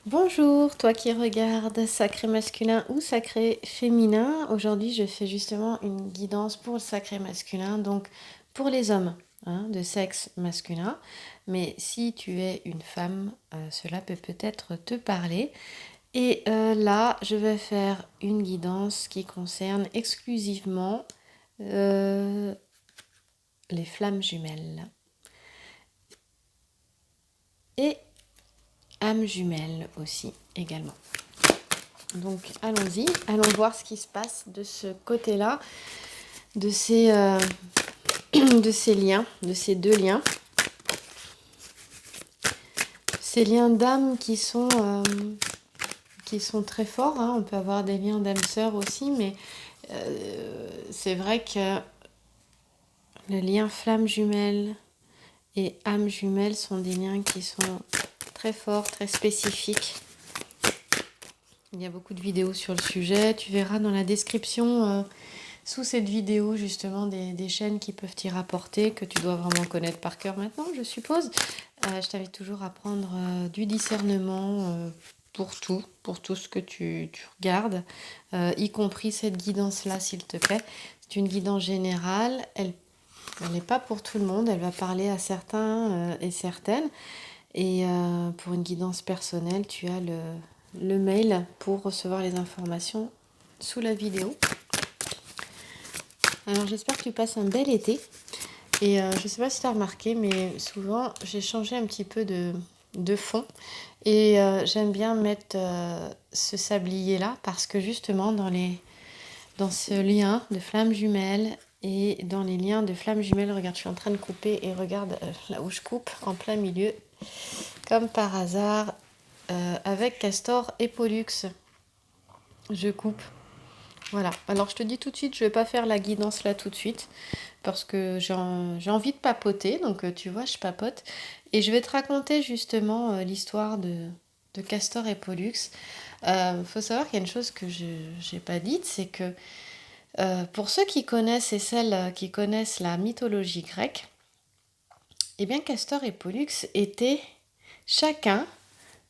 Bonjour, toi qui regardes sacré masculin ou sacré féminin. Aujourd'hui, je fais justement une guidance pour le sacré masculin, donc pour les hommes de sexe masculin. Mais si tu es une femme, cela peut peut-être te parler. Et là, je vais faire une guidance qui concerne exclusivement euh, les flammes jumelles et âmes jumelles aussi également. Donc allons-y, allons voir ce qui se passe de ce côté-là, de ces, de ces liens, de ces deux liens. Ces liens d'âme qui sont très forts, hein. On peut avoir des liens d'âme sœur aussi, mais c'est vrai que le lien flamme jumelle et âme jumelle sont des liens qui sont très forts, très spécifiques. Il y a beaucoup de vidéos sur le sujet. Tu verras dans la description sous cette vidéo justement des chaînes qui peuvent t'y rapporter, que tu dois vraiment connaître par cœur maintenant, je suppose. Je t'invite toujours à prendre du discernement pour tout ce que tu regardes, y compris cette guidance-là, s'il te plaît. C'est une guidance générale, elle n'est pas pour tout le monde, elle va parler à certains et certaines. Et pour une guidance personnelle, tu as le mail pour recevoir les informations sous la vidéo. Alors j'espère que tu passes un bel été. Et je ne sais pas si tu as remarqué, mais souvent j'ai changé un petit peu de fond. Et j'aime bien mettre ce sablier-là parce que justement dans ce lien de flammes jumelles et dans les liens de flammes jumelles, regarde, je suis en train de couper et regarde là où je coupe, en plein milieu, comme par hasard, avec Castor et Pollux. Je coupe. Voilà. Alors je te dis tout de suite, je ne vais pas faire la guidance là tout de suite parce que j'ai envie de papoter. Donc tu vois, je papote. Et je vais te raconter justement l'histoire de Castor et Pollux. Faut savoir qu'il y a une chose que je n'ai pas dite, c'est que pour ceux qui connaissent et celles qui connaissent la mythologie grecque, eh bien Castor et Pollux étaient chacun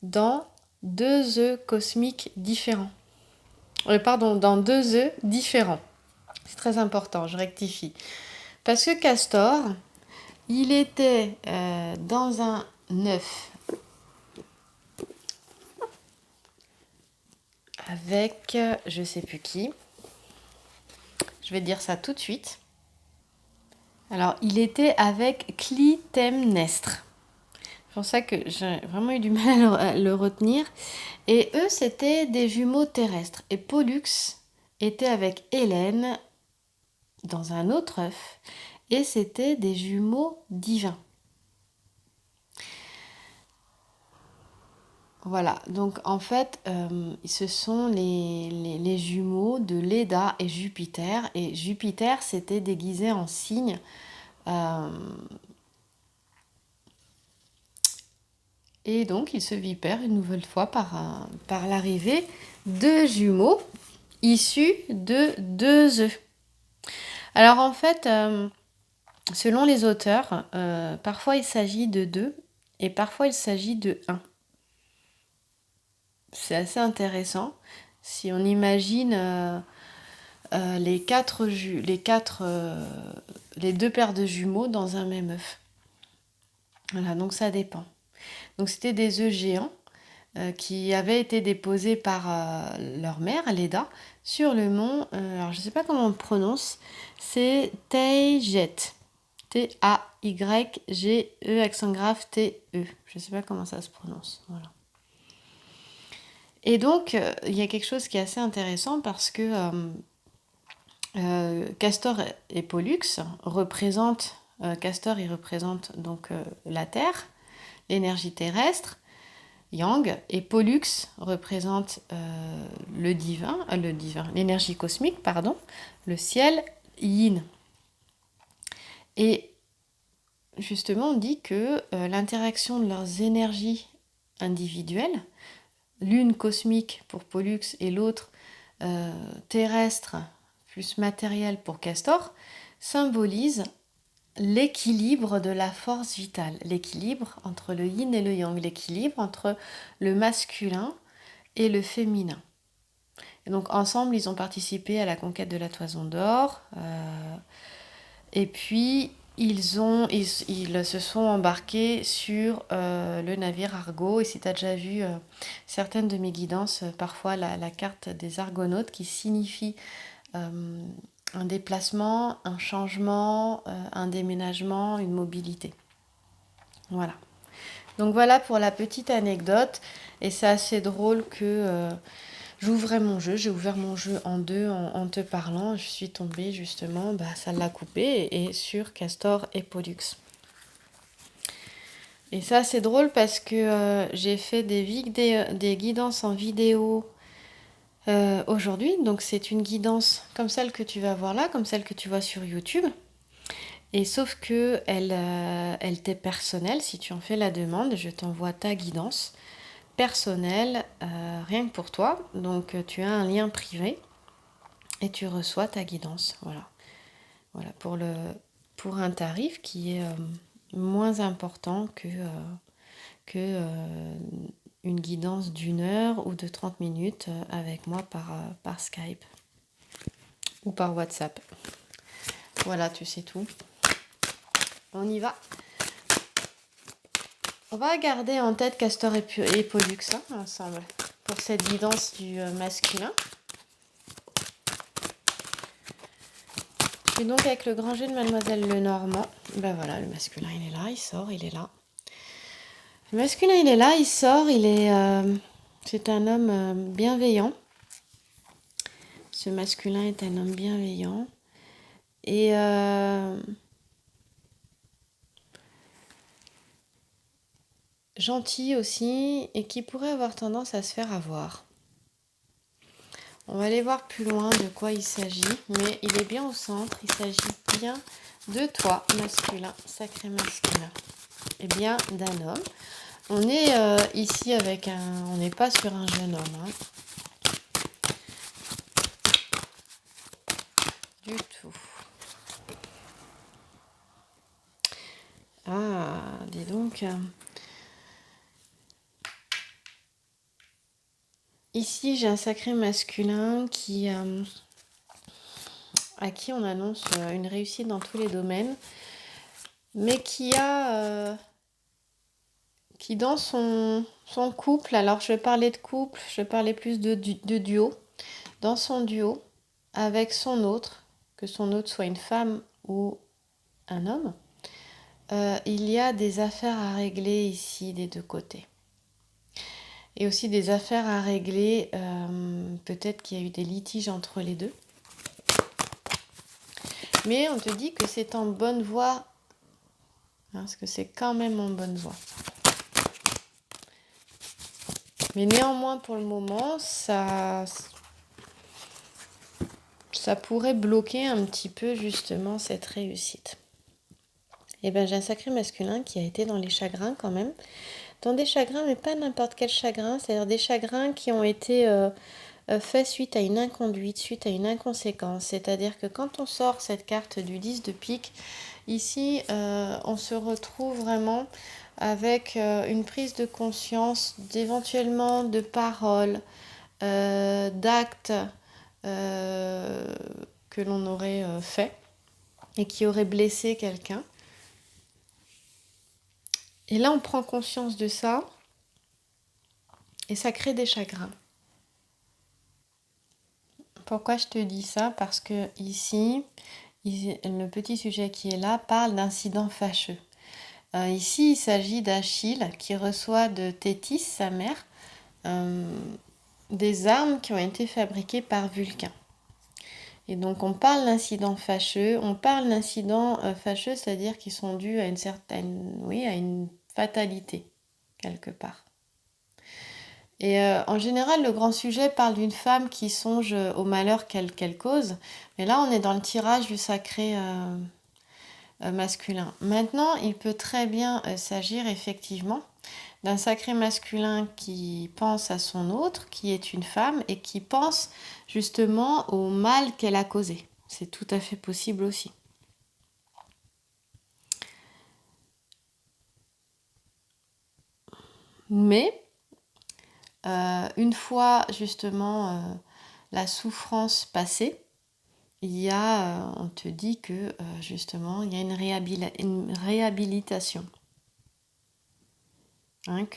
dans deux œufs cosmiques différents. Pardon, dans deux œufs différents. C'est très important, je rectifie. Parce que Castor, il était dans un œuf avec je sais plus qui. Je vais dire ça tout de suite. Alors, il était avec Clytemnestre. C'est pour ça que j'ai vraiment eu du mal à le retenir. Et eux, c'était des jumeaux terrestres. Et Pollux était avec Hélène dans un autre œuf. Et c'était des jumeaux divins. Voilà, donc en fait, ce sont les jumeaux de Léda et Jupiter. Et Jupiter s'était déguisé en cygne. euh, et donc, il se vipère une nouvelle fois par l'arrivée de jumeaux issus de deux œufs. Alors en fait, selon les auteurs, parfois il s'agit de deux et parfois il s'agit de un. C'est assez intéressant. Si on imagine les deux paires de jumeaux dans un même œuf. Voilà, donc ça dépend. Donc c'était des œufs géants qui avaient été déposés par leur mère, Leda, sur le mont, alors je ne sais pas comment on le prononce, c'est Tayget. T-A-Y-G-E, accent grave T-E. Je ne sais pas comment ça se prononce. Voilà. Et donc, il y a quelque chose qui est assez intéressant parce que Castor et Pollux représentent, Castor il représente donc la Terre, l'énergie terrestre, Yang, et Pollux représente l'énergie cosmique, pardon, le ciel, Yin. Et justement, on dit que l'interaction de leurs énergies individuelles, l'une cosmique pour Pollux et l'autre terrestre plus matérielle pour Castor, symbolise l'équilibre de la force vitale, l'équilibre entre le yin et le yang, l'équilibre entre le masculin et le féminin. Et donc ensemble, ils ont participé à la conquête de la Toison d'Or. Et puis, ils se sont embarqués sur le navire Argo. Et si tu as déjà vu certaines de mes guidances, parfois la carte des Argonautes qui signifie un déplacement, un changement, un déménagement, une mobilité. Voilà. Donc voilà pour la petite anecdote. Et c'est assez drôle que j'ouvrais mon jeu. J'ai ouvert mon jeu en deux en te parlant. Je suis tombée justement, ça l'a coupé et sur Castor et Pollux. Et ça c'est drôle parce que j'ai fait des guidances en vidéo aujourd'hui. Donc c'est une guidance comme celle que tu vas voir là, comme celle que tu vois sur YouTube. Et sauf que elle t'est personnelle. Si tu en fais la demande, je t'envoie ta guidance personnelle, rien que pour toi. Donc tu as un lien privé et tu reçois ta guidance. Voilà pour un tarif qui est moins important que une guidance d'1 heure ou de 30 minutes avec moi par Skype ou par WhatsApp. Voilà, tu sais tout. On y va. On va garder en tête Castor et Pollux ensemble pour cette guidance du masculin. Et donc avec le grand jeu de Mademoiselle Lenormand, voilà, le masculin il est là, il sort, il est là. Le masculin il est là, il sort, c'est un homme bienveillant. Ce masculin est un homme bienveillant et gentil aussi et qui pourrait avoir tendance à se faire avoir. On va aller voir plus loin de quoi il s'agit, mais il est bien au centre, il s'agit bien de toi, masculin, sacré masculin, et bien d'un homme. On est ici on n'est pas sur un jeune homme, du tout. Ah, dis donc. Ici, j'ai un sacré masculin à qui on annonce une réussite dans tous les domaines, mais qui dans son couple, alors je vais parler de couple, je vais parler plus de duo, dans son duo, avec son autre, que son autre soit une femme ou un homme, il y a des affaires à régler ici des deux côtés. Et aussi des affaires à régler, peut-être qu'il y a eu des litiges entre les deux. Mais on te dit que c'est en bonne voie, parce que c'est quand même en bonne voie. Mais néanmoins, pour le moment, ça pourrait bloquer un petit peu justement cette réussite. Et j'ai un sacré masculin qui a été dans les chagrins quand même. Dans des chagrins, mais pas n'importe quel chagrin, c'est-à-dire des chagrins qui ont été faits suite à une inconduite, suite à une inconséquence. C'est-à-dire que quand on sort cette carte du 10 de pique, ici, on se retrouve vraiment avec une prise de conscience, d'éventuellement de paroles, d'actes que l'on aurait fait et qui auraient blessé quelqu'un. Et là, on prend conscience de ça et ça crée des chagrins. Pourquoi je te dis ça? Parce que ici, le petit sujet qui est là parle d'incidents fâcheux. Ici, il s'agit d'Achille qui reçoit de Thétis, sa mère, des armes qui ont été fabriquées par Vulcain. Et donc, on parle d'incidents fâcheux. On parle d'incidents fâcheux, c'est-à-dire qui sont dus à à une fatalité, quelque part. Et en général, le grand sujet parle d'une femme qui songe au malheur qu'elle cause. Mais là, on est dans le tirage du sacré masculin. Maintenant, il peut très bien s'agir effectivement d'un sacré masculin qui pense à son autre, qui est une femme, et qui pense justement au mal qu'elle a causé. C'est tout à fait possible aussi. Mais une fois justement la souffrance passée, on te dit que justement, il y a une réhabilitation. Hein,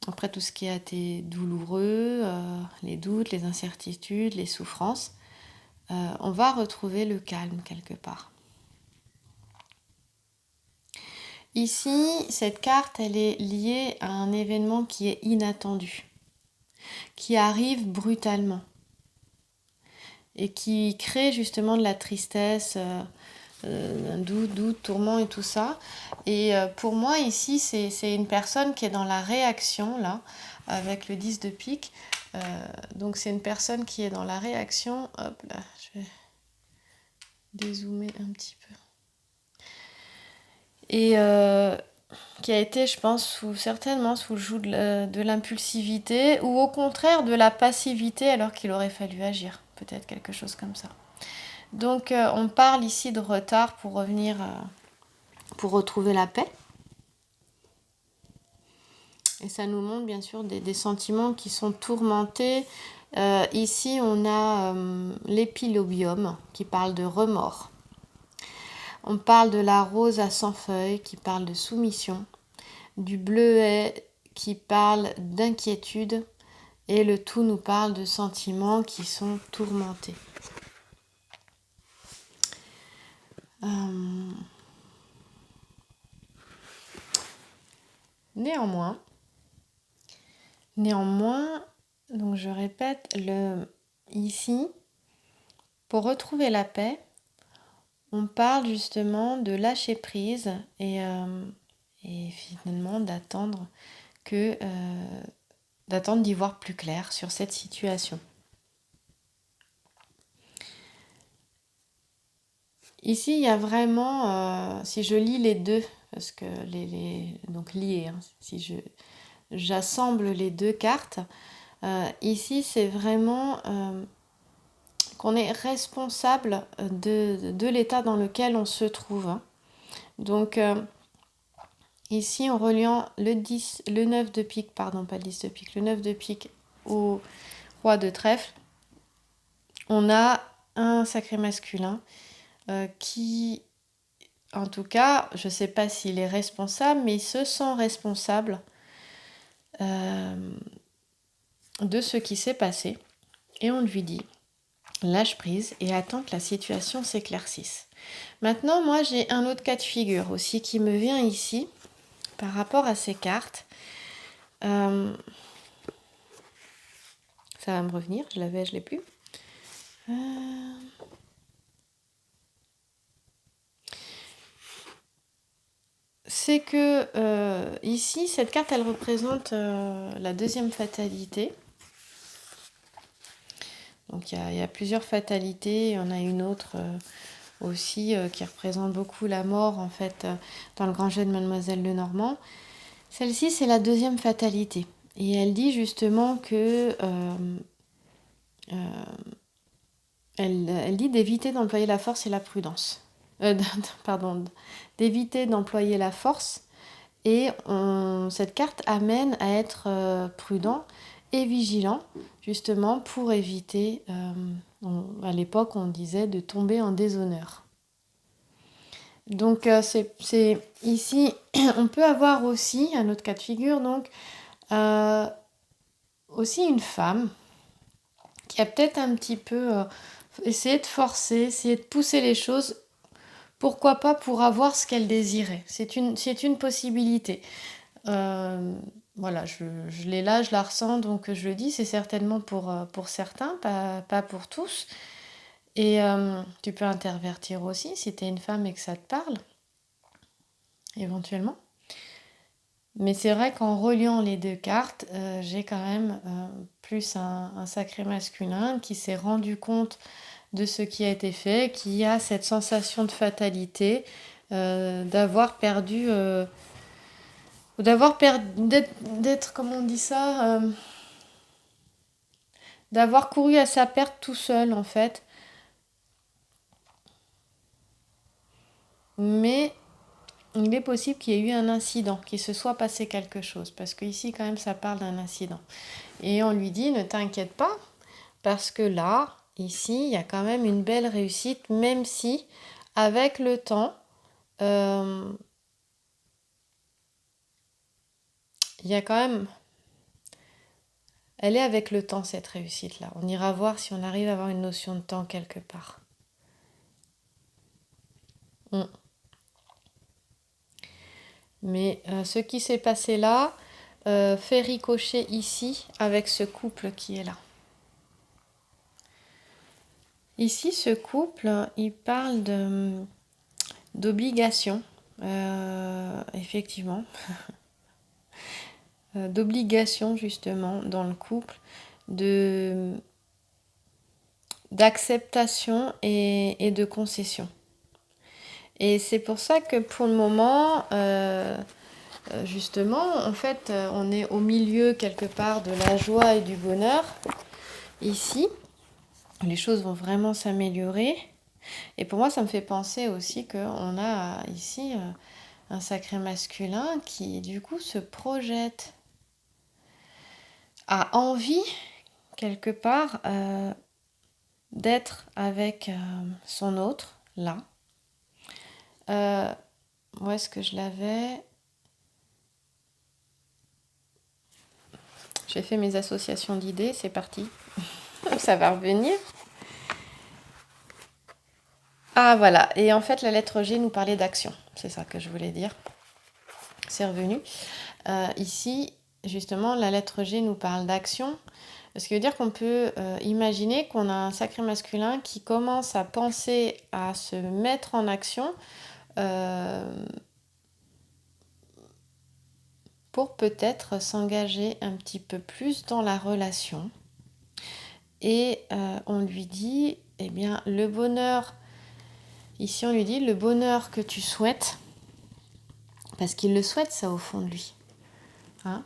après tout ce qui a été douloureux, les doutes, les incertitudes, les souffrances, on va retrouver le calme quelque part. Ici, cette carte, elle est liée à un événement qui est inattendu, qui arrive brutalement et qui crée justement de la tristesse, un doute, tourment et tout ça. Et pour moi, ici, c'est une personne qui est dans la réaction, là, avec le 10 de pique. Donc, c'est une personne qui est dans la réaction. Hop là, je vais dézoomer un petit peu. Et qui a été, je pense, certainement sous le joug de l'impulsivité ou au contraire de la passivité alors qu'il aurait fallu agir. Peut-être quelque chose comme ça. Donc, on parle ici de retard pour revenir, pour retrouver la paix. Et ça nous montre bien sûr des sentiments qui sont tourmentés. Ici, on a l'épilobium qui parle de remords. On parle de la rose à 100 feuilles qui parle de soumission. Du bleuet qui parle d'inquiétude. Et le tout nous parle de sentiments qui sont tourmentés. Néanmoins, donc je répète, ici, pour retrouver la paix, on parle justement de lâcher prise et finalement d'attendre d'y voir plus clair sur cette situation. Ici, il y a vraiment, si je lis les deux, parce que donc liés, hein, si j'assemble les deux cartes, ici c'est vraiment qu'on est responsable de l'état dans lequel on se trouve. Hein. Donc ici en reliant le 9 de pique, pardon pas le 10 de pique, le 9 de pique au roi de trèfle, on a un sacré masculin qui, en tout cas, je ne sais pas s'il est responsable, mais il se sent responsable de ce qui s'est passé. Et on lui dit, lâche prise et attends que la situation s'éclaircisse. Maintenant, moi, j'ai un autre cas de figure aussi qui me vient ici par rapport à ces cartes. Ça va me revenir, je l'ai plus. C'est que ici, cette carte, elle représente la deuxième fatalité. Donc il y a plusieurs fatalités, il y en a une autre aussi qui représente beaucoup la mort en fait dans le grand jeu de Mademoiselle Lenormand. Celle-ci, c'est la deuxième fatalité. Et elle dit justement que elle dit d'éviter d'employer la force et la prudence. D'éviter d'employer la force. Et cette carte amène à être prudent et vigilant, justement pour éviter, à l'époque on disait, de tomber en déshonneur. Donc c'est ici, on peut avoir aussi un autre cas de figure, donc aussi une femme qui a peut-être un petit peu essayé de forcer, essayé de pousser les choses, pourquoi pas pour avoir ce qu'elle désirait. C'est une possibilité. Voilà, je l'ai là, je la ressens, donc je le dis, c'est certainement pour certains, pas pour tous. Et tu peux intervertir aussi si tu es une femme et que ça te parle, éventuellement. Mais c'est vrai qu'en reliant les deux cartes, j'ai quand même plus un sacré masculin qui s'est rendu compte de ce qui a été fait, qui a cette sensation de fatalité, d'avoir perdu... d'être, comment on dit ça, d'avoir couru à sa perte tout seul en fait. Mais il est possible qu'il y ait eu un incident, qu'il se soit passé quelque chose, parce qu'ici quand même ça parle d'un incident. Et on lui dit ne t'inquiète pas, parce que là, ici, il y a quand même une belle réussite, même si avec le temps, il y a quand même... Elle est avec le temps, cette réussite-là. On ira voir si on arrive à avoir une notion de temps quelque part. Mm. Mais ce qui s'est passé là fait ricocher ici avec ce couple qui est là. Ici, ce couple, il parle d'obligation, effectivement. D'obligation, justement, dans le couple, d'acceptation et de concession. Et c'est pour ça que pour le moment, justement, en fait, on est au milieu quelque part de la joie et du bonheur. Ici, les choses vont vraiment s'améliorer. Et pour moi, ça me fait penser aussi qu'on a ici un sacré masculin qui, du coup, se projette, a envie, quelque part, d'être avec son autre, là. Où est-ce que je l'avais ? J'ai fait mes associations d'idées, c'est parti. Ça va revenir. Ah voilà, et en fait la lettre G nous parlait d'action, c'est ça que je voulais dire. C'est revenu. Ici, justement, la lettre G nous parle d'action, ce qui veut dire qu'on peut imaginer qu'on a un sacré masculin qui commence à penser à se mettre en action pour peut-être s'engager un petit peu plus dans la relation. Et on lui dit, eh bien, le bonheur, ici on lui dit, le bonheur que tu souhaites, parce qu'il le souhaite ça au fond de lui. Hein,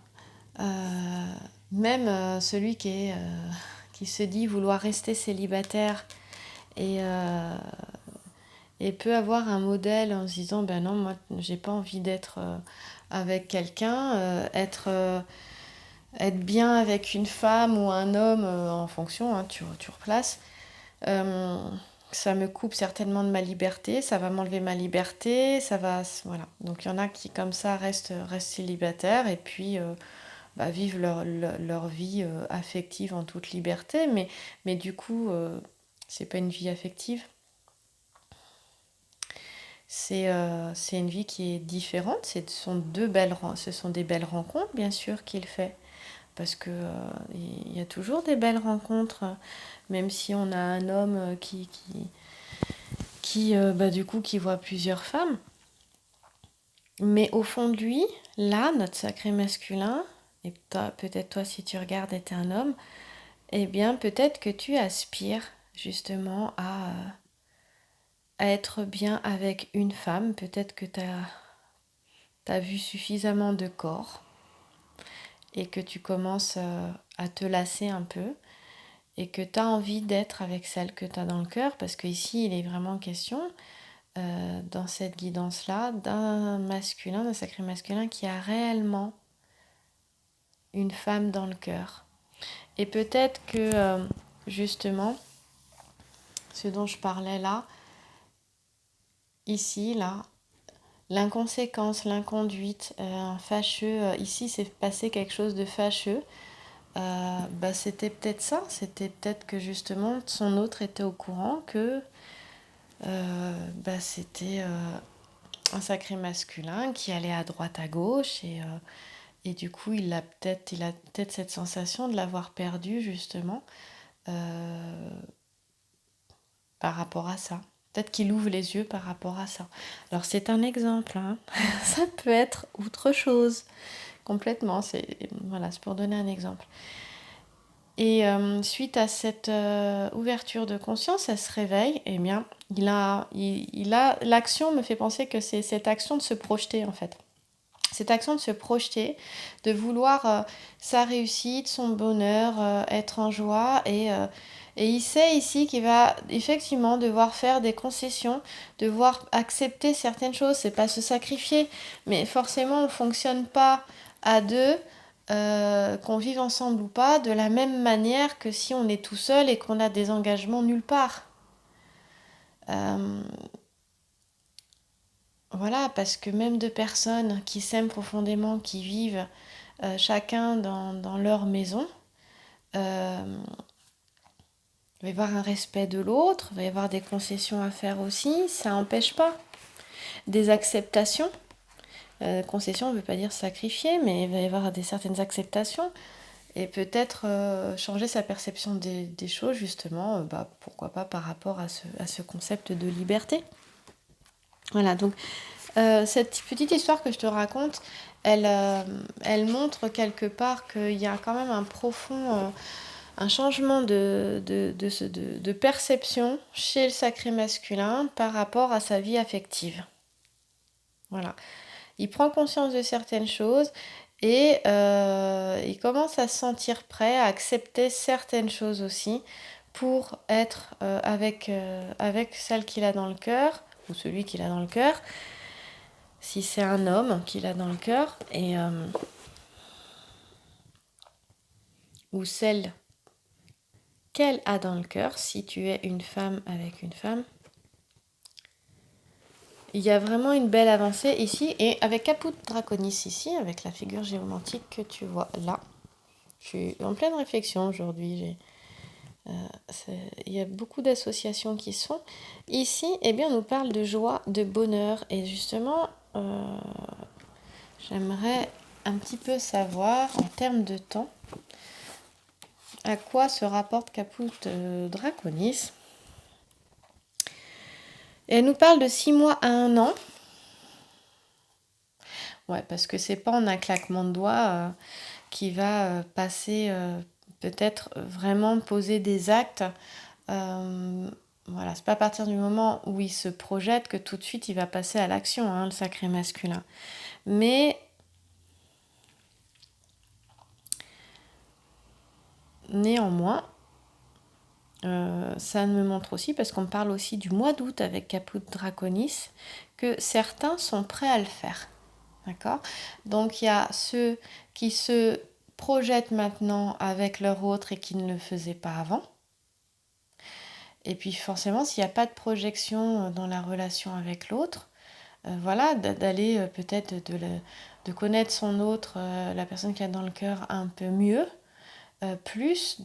même celui qui se dit vouloir rester célibataire et peut avoir un modèle en se disant ben non, moi j'ai pas envie d'être avec quelqu'un, être bien avec une femme ou un homme en fonction, hein, tu replaces. Ça me coupe certainement de ma liberté, ça va m'enlever ma liberté, ça va, voilà. Donc il y en a qui comme ça restent célibataires et puis vivent leur vie affective en toute liberté, mais du coup c'est pas une vie affective. C'est une vie qui est différente, ce sont des belles rencontres bien sûr qu'il fait, parce que il y a toujours des belles rencontres, même si on a un homme qui du coup qui voit plusieurs femmes. Mais au fond de lui, là, notre sacré masculin, et peut-être toi si tu regardes et t'es un homme, eh bien peut-être que tu aspires justement à être bien avec une femme, peut-être que t'as vu suffisamment de corps et que tu commences à te lasser un peu et que tu as envie d'être avec celle que tu as dans le cœur, parce qu'ici il est vraiment question dans cette guidance-là d'un masculin, d'un sacré masculin qui a réellement une femme dans le cœur. Et peut-être que justement, ce dont je parlais là, ici, là, l'inconséquence, l'inconduite, fâcheux, ici c'est passé quelque chose de fâcheux, c'était peut-être ça, c'était peut-être que justement son autre était au courant que c'était un sacré masculin qui allait à droite à gauche et du coup il a peut-être cette sensation de l'avoir perdu justement par rapport à ça. Peut-être qu'il ouvre les yeux par rapport à ça. Alors c'est un exemple, hein. Ça peut être autre chose complètement. C'est pour donner un exemple. Et suite à cette ouverture de conscience, elle se réveille. Eh bien, l'action me fait penser que c'est cette action de se projeter en fait. Cette action de se projeter, de vouloir sa réussite, son bonheur, être en joie Et il sait ici qu'il va effectivement devoir faire des concessions, devoir accepter certaines choses, c'est pas se sacrifier, mais forcément on ne fonctionne pas à deux, qu'on vive ensemble ou pas, de la même manière que si on est tout seul et qu'on a des engagements nulle part. Euh, voilà, parce que même deux personnes qui s'aiment profondément, qui vivent chacun dans leur maison, euh, il va y avoir un respect de l'autre, il va y avoir des concessions à faire aussi, ça n'empêche pas. Des acceptations. Concession ne veut pas dire sacrifier, mais il va y avoir certaines acceptations. Et peut-être changer sa perception des choses, justement, pourquoi pas par rapport à ce concept de liberté. Voilà, donc cette petite histoire que je te raconte, elle montre quelque part qu'il y a quand même un profond... un changement de perception chez le sacré masculin par rapport à sa vie affective. Voilà. Il prend conscience de certaines choses et il commence à se sentir prêt à accepter certaines choses aussi pour être avec celle qu'il a dans le cœur ou celui qu'il a dans le cœur, si c'est un homme qu'il a dans le cœur, ou celle qu'elle a dans le cœur, si tu es une femme avec une femme. Il y a vraiment une belle avancée ici, et avec Caput Draconis ici, avec la figure géomantique que tu vois là. Je suis en pleine réflexion aujourd'hui. Il y a beaucoup d'associations qui sont. Ici, eh bien, on nous parle de joie, de bonheur, et justement, j'aimerais un petit peu savoir, en termes de temps, à quoi se rapporte Caput Draconis. Et elle nous parle de 6 mois à 1 an. Ouais, parce que c'est pas en un claquement de doigts qui va passer, peut-être vraiment poser des actes. Voilà, c'est pas à partir du moment où il se projette que tout de suite il va passer à l'action, hein, le sacré masculin. Mais néanmoins, ça me montre aussi, parce qu'on parle aussi du mois d'août avec Caput Draconis, que certains sont prêts à le faire. D'accord ? Donc il y a ceux qui se projettent maintenant avec leur autre et qui ne le faisaient pas avant. Et puis forcément, s'il n'y a pas de projection dans la relation avec l'autre, voilà, d'aller peut-être de connaître son autre, la personne qui a dans le cœur un peu mieux, plus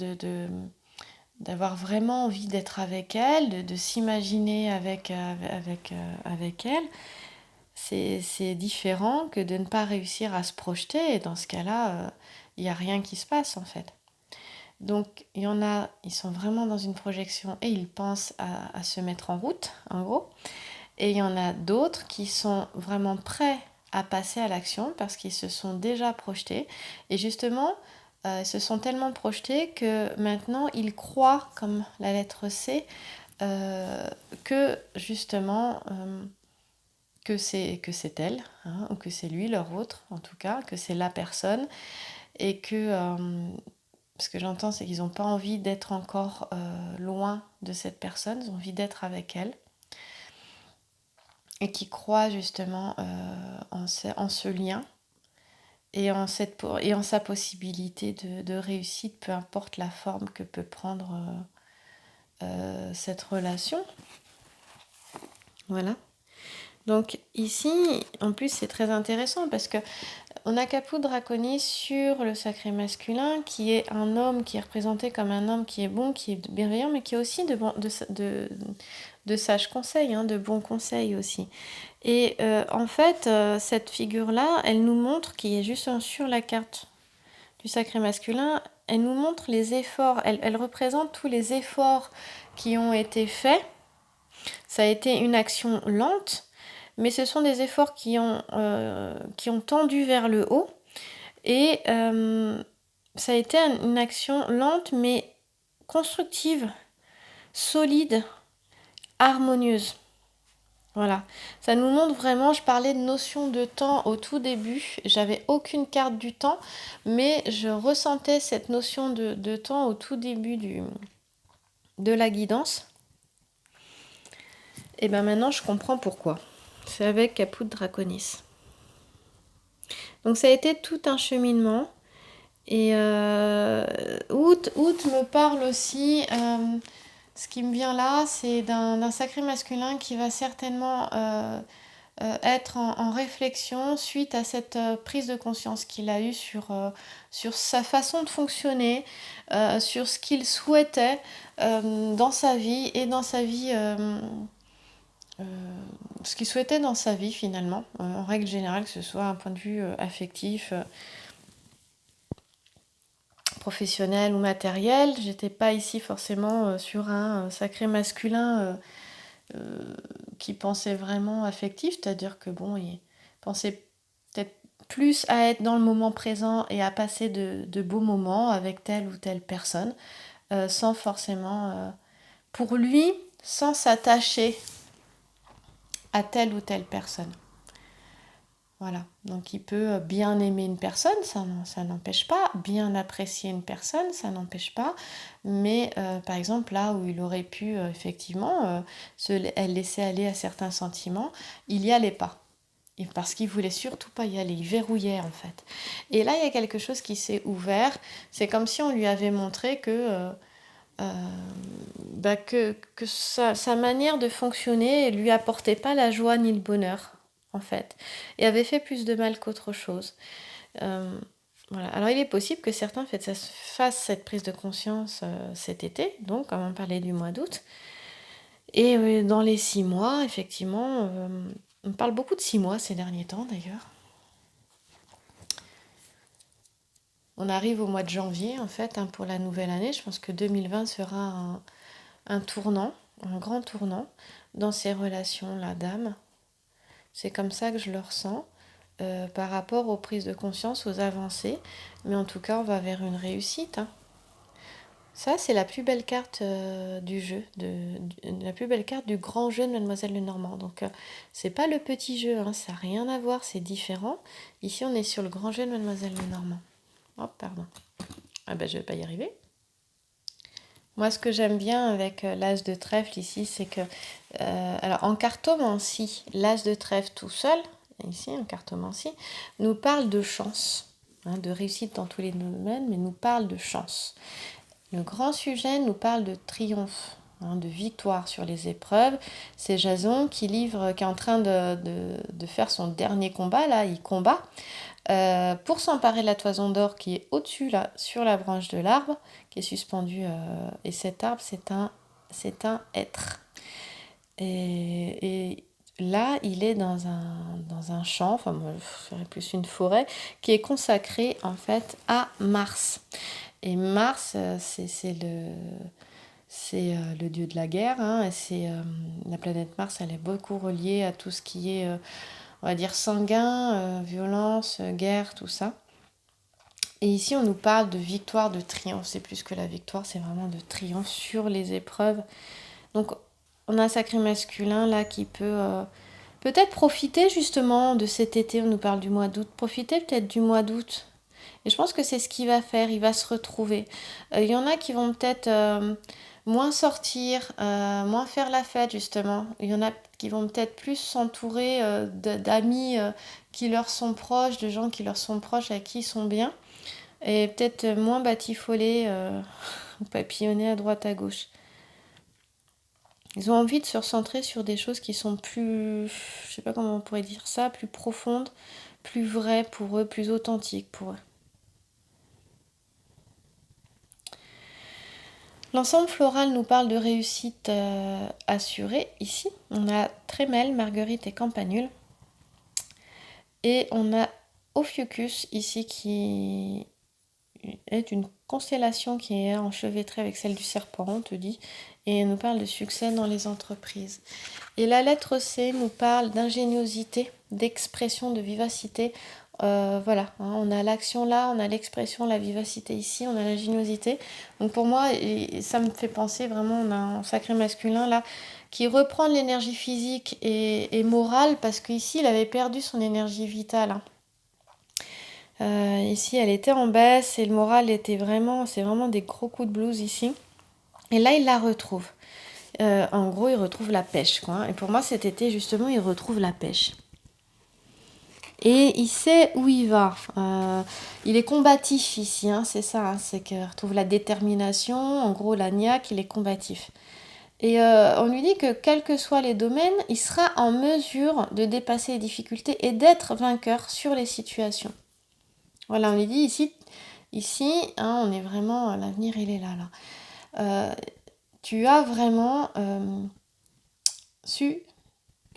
d'avoir vraiment envie d'être avec elle, de s'imaginer avec elle. C'est différent que de ne pas réussir à se projeter, et dans ce cas-là, il n'y a rien qui se passe en fait. Donc il y en a, ils sont vraiment dans une projection et ils pensent à se mettre en route, en gros. Et il y en a d'autres qui sont vraiment prêts à passer à l'action parce qu'ils se sont déjà projetés. Et justement, ils se sont tellement projetés que maintenant ils croient, comme la lettre C, que justement que c'est elle, hein, ou que c'est lui, leur autre, en tout cas, que c'est la personne, et que ce que j'entends, c'est qu'ils n'ont pas envie d'être encore loin de cette personne, ils ont envie d'être avec elle, et qui croient justement en ce lien et en sa possibilité de réussite, peu importe la forme que peut prendre cette relation. Voilà. Donc ici, en plus, c'est très intéressant parce que on a Caput Draconis sur le sacré masculin, qui est un homme qui est représenté comme un homme qui est bon, qui est bienveillant, mais qui a aussi de sages conseils, hein, de bons conseils aussi. Et en fait, cette figure-là, elle nous montre, qui est juste sur la carte du sacré masculin, elle nous montre les efforts, elle représente tous les efforts qui ont été faits. Ça a été une action lente, mais ce sont des efforts qui ont tendu vers le haut. Et ça a été une action lente, mais constructive, solide, harmonieuse. Voilà, ça nous montre vraiment, je parlais de notion de temps au tout début, j'avais aucune carte du temps, mais je ressentais cette notion de temps au tout début de la guidance. Et ben maintenant, je comprends pourquoi. C'est avec Caput Draconis. Donc ça a été tout un cheminement. Et Août me parle aussi, ce qui me vient là, c'est d'un sacré masculin qui va certainement être en réflexion suite à cette prise de conscience qu'il a eue sur sa façon de fonctionner, sur ce qu'il souhaitait dans sa vie et dans sa vie, ce qu'il souhaitait dans sa vie finalement, en règle générale, que ce soit un point de vue affectif, professionnel ou matériel. J'étais pas ici forcément sur un sacré masculin qui pensait vraiment affectif, c'est-à-dire que bon, il pensait peut-être plus à être dans le moment présent et à passer de beaux moments avec telle ou telle personne, sans forcément, pour lui, sans s'attacher à telle ou telle personne. Voilà, donc il peut bien aimer une personne, ça n'empêche pas, bien apprécier une personne, ça n'empêche pas, mais par exemple là où il aurait pu effectivement elle laisser aller à certains sentiments, il n'y allait pas. Et parce qu'il voulait surtout pas y aller, il verrouillait en fait. Et là il y a quelque chose qui s'est ouvert, c'est comme si on lui avait montré que sa manière de fonctionner lui apportait pas la joie ni le bonheur en fait, et avait fait plus de mal qu'autre chose. Voilà. Alors il est possible que certains fassent cette prise de conscience cet été, donc comme on parlait du mois d'août, et dans les 6 mois, effectivement, on parle beaucoup de 6 mois ces derniers temps d'ailleurs. On arrive au mois de janvier en fait pour la nouvelle année. Je pense que 2020 sera un tournant, un grand tournant dans ces relations-là d'âme. C'est comme ça que je le ressens par rapport aux prises de conscience, aux avancées. Mais en tout cas, on va vers une réussite. Ça, c'est la plus belle carte du jeu, la plus belle carte du grand jeu de Mademoiselle Lenormand. Donc, c'est pas le petit jeu, ça n'a rien à voir, c'est différent. Ici, on est sur le grand jeu de Mademoiselle Lenormand. Oh, pardon. Ah ben, je vais pas y arriver. Moi, ce que j'aime bien avec l'as de trèfle ici, c'est que, alors en cartomancie, l'as de trèfle tout seul, ici en cartomancie, nous parle de chance, de réussite dans tous les domaines, mais nous parle de chance. Le grand sujet nous parle de triomphe, de victoire sur les épreuves. C'est Jason qui est en train de faire son dernier combat, là, il combat. Pour s'emparer de la toison d'or qui est au-dessus, là, sur la branche de l'arbre, qui est suspendue. Et cet arbre, c'est un être. Et là, il est dans un champ, enfin, moi, je ferais plus une forêt, qui est consacrée, en fait, à Mars. Et Mars, c'est le dieu de la guerre. La planète Mars, elle est beaucoup reliée à tout ce qui est on va dire sanguin, violence, guerre, tout ça. Et ici, on nous parle de victoire, de triomphe. C'est plus que la victoire, c'est vraiment de triomphe sur les épreuves. Donc, on a un sacré masculin là qui peut peut-être profiter justement de cet été. On nous parle du mois d'août. Profiter peut-être du mois d'août. Et je pense que c'est ce qu'il va faire. Il va se retrouver. Il y en a qui vont peut-être moins sortir, moins faire la fête justement. Il y en a qui vont peut-être plus s'entourer d'amis qui leur sont proches, de gens qui leur sont proches, avec qui ils sont bien. Et peut-être moins batifoler ou papillonner à droite à gauche. Ils ont envie de se recentrer sur des choses qui sont plus, je sais pas comment on pourrait dire ça, plus profondes, plus vraies pour eux, plus authentiques pour eux. L'ensemble floral nous parle de réussite assurée. Ici, on a Trémel, Marguerite et Campanule. Et on a Ophiuchus ici qui est une constellation qui est enchevêtrée avec celle du serpent, on te dit, et elle nous parle de succès dans les entreprises. Et la lettre C nous parle d'ingéniosité, d'expression, de vivacité. Voilà, on a l'action là, on a l'expression, la vivacité ici, on a l'ingéniosité. Donc pour moi, ça me fait penser vraiment, on a un sacré masculin là qui reprend de l'énergie physique et morale parce qu'ici il avait perdu son énergie vitale. Ici elle était en baisse et le moral était vraiment, c'est vraiment des gros coups de blues ici. Et là, il la retrouve. En gros, il retrouve la pêche, quoi, hein. Et pour moi, cet été, justement, il retrouve la pêche. Et il sait où il va. Il est combatif ici, hein, c'est ça. Hein, c'est qu'il retrouve la détermination. En gros, la niaque, il est combatif. Et on lui dit que quels que soient les domaines, il sera en mesure de dépasser les difficultés et d'être vainqueur sur les situations. Voilà, on lui dit ici, hein, on est vraiment, l'avenir, il est là, là. Tu as vraiment tu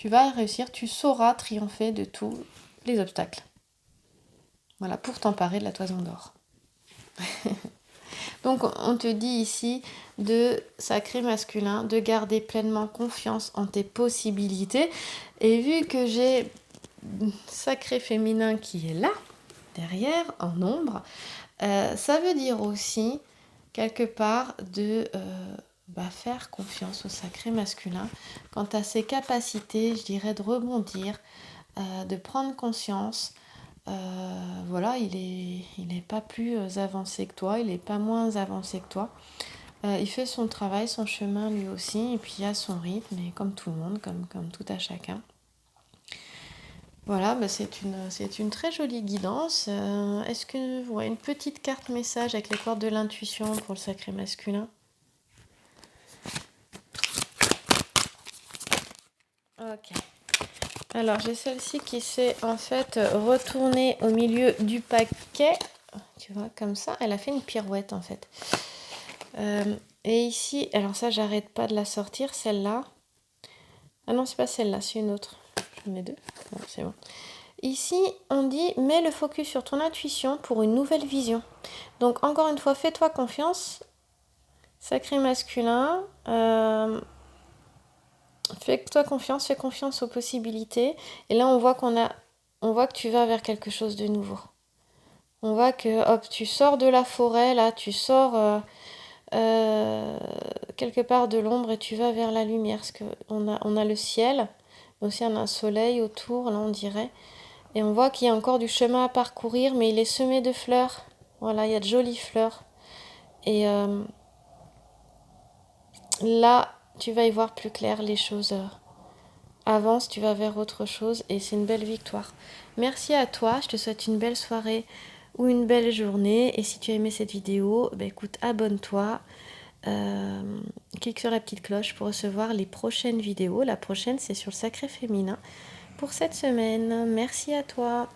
vas réussir, tu sauras triompher de tous les obstacles. Voilà, pour t'emparer de la toison d'or. Donc on te dit ici de sacré masculin, de garder pleinement confiance en tes possibilités. Et vu que j'ai sacré féminin qui est là, derrière, en ombre, ça veut dire aussi, quelque part, de faire confiance au sacré masculin quant à ses capacités, je dirais, de rebondir, de prendre conscience. Voilà, il est pas plus avancé que toi, il n'est pas moins avancé que toi. Il fait son travail, son chemin lui aussi, et puis il a son rythme, et comme tout le monde, comme tout à chacun. Voilà, c'est une très jolie guidance. Est-ce que vous voyez une petite carte message avec les cordes de l'intuition pour le sacré masculin? Ok. Alors, j'ai celle-ci qui s'est en fait retournée au milieu du paquet. Tu vois, comme ça. Elle a fait une pirouette en fait. Et ici, alors ça, j'arrête pas de la sortir, celle-là. Ah non, c'est pas celle-là, c'est une autre. J'en ai deux. Bon, c'est bon. Ici, on dit mets le focus sur ton intuition pour une nouvelle vision. Donc, encore une fois, fais-toi confiance. Sacré masculin. Fais-toi confiance, fais confiance aux possibilités. Et là, on voit que tu vas vers quelque chose de nouveau. On voit que, hop, tu sors de la forêt, là, tu sors quelque part de l'ombre et tu vas vers la lumière. Parce qu'on a le ciel, mais aussi on a un soleil autour, là, on dirait. Et on voit qu'il y a encore du chemin à parcourir, mais il est semé de fleurs. Voilà, il y a de jolies fleurs. Et là, tu vas y voir plus clair, les choses avancent, tu vas vers autre chose et c'est une belle victoire. Merci à toi, je te souhaite une belle soirée ou une belle journée. Et si tu as aimé cette vidéo, écoute, abonne-toi. Clique sur la petite cloche pour recevoir les prochaines vidéos. La prochaine, c'est sur le sacré féminin pour cette semaine. Merci à toi.